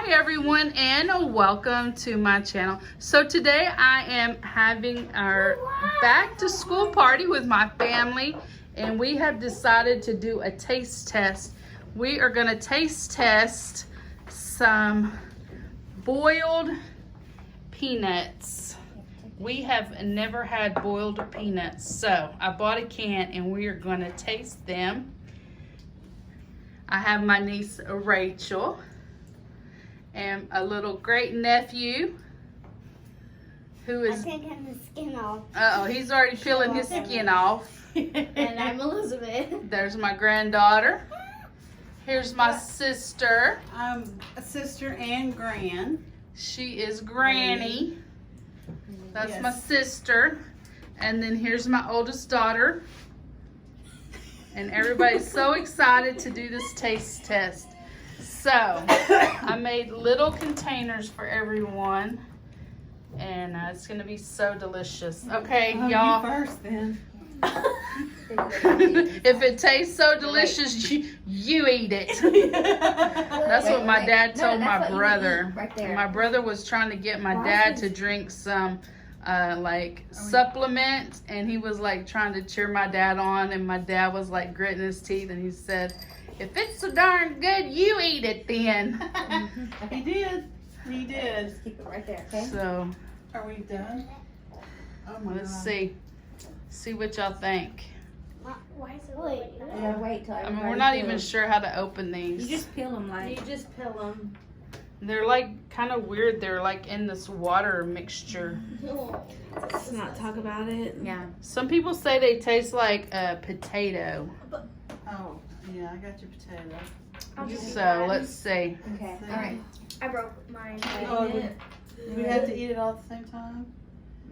Hi everyone and welcome to my channel. So today I am having our back to school party with my family and we have decided to do a taste test. We are going to taste test some boiled peanuts. We have never had boiled peanuts, so I bought a can and we are going to taste them. I have my niece Rachel and a little great nephew who is... I can't get the skin off. Uh-oh, he's already peeling his skin off. And I'm Elizabeth. There's my granddaughter. Here's my sister. I'm a sister and gran. She is Granny. That's Yes. my sister. And then here's my oldest daughter. And everybody's so excited to do this taste test. So, I made little containers for everyone. And it's going to be so delicious. Okay, y'all. You first then. If it tastes so delicious, you eat it. That's what my dad told my brother. Right there. My brother was trying to get my dad to drink some supplement, and he was like trying to cheer my dad on, and my dad was like gritting his teeth, and he said, "If it's so darn good, you eat it then." He did. He did. Just keep it right there, okay? So Are we done? Oh my let's God. see what y'all think. Why is it wait? You gotta wait till I mean, we're not even sure how to open these. You just peel them like. You just peel them. They're like kind of weird. They're like in this water mixture. Let's not talk about it. Yeah. Some people say they taste like a potato. Oh, yeah, I got your potato. So let's see. Okay. See? All right. I broke mine. Oh, we have to eat it all at the same time?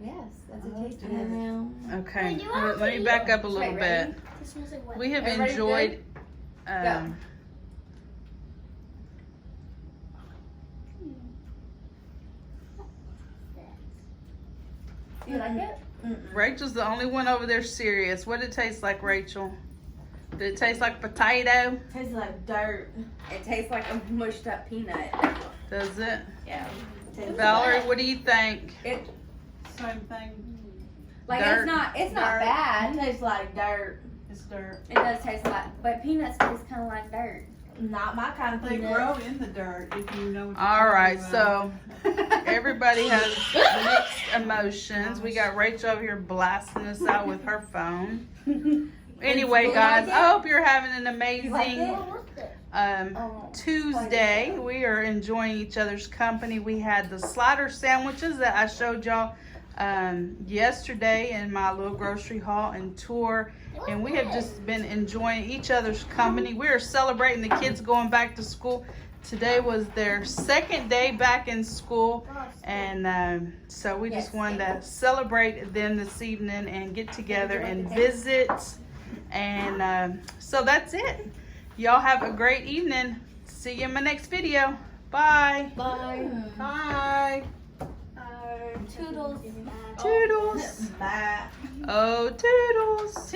Yes, that's a Oh, taste dear. test. Now. Okay, Wait, you have let to me eat back it. up a little Wait, bit. ready? This smells like wet. We have Everybody enjoyed. Go. You like it? Rachel's the only one over there serious. What did it taste like, Rachel? Did it taste like potato? Tastes like dirt. It tastes like a mushed up peanut. Does it? Yeah. Valerie, what do you think? It Same thing. like Dirt. it's not Dirt. bad. It tastes like dirt. It's dirt. It does taste like, but peanuts taste kind of like dirt. Not my kind of They peanut. grow in the dirt if you know what you're All right, talking so about. everybody has mixed emotions. We got Rachel over here blasting us out with her phone. Anyway, guys, I hope you're having an amazing Tuesday. We are enjoying each other's company. We had the slider sandwiches that I showed y'all yesterday in my little grocery haul and tour, and we have just been enjoying each other's company. We are celebrating the kids going back to school. Today was their second day back in school, and so we just wanted to celebrate them this evening and get together and visit. And so that's it. Y'all have a great evening. See you in my next video. Bye. Bye. Bye. Toodles. Toodles. Bye. Oh, toodles.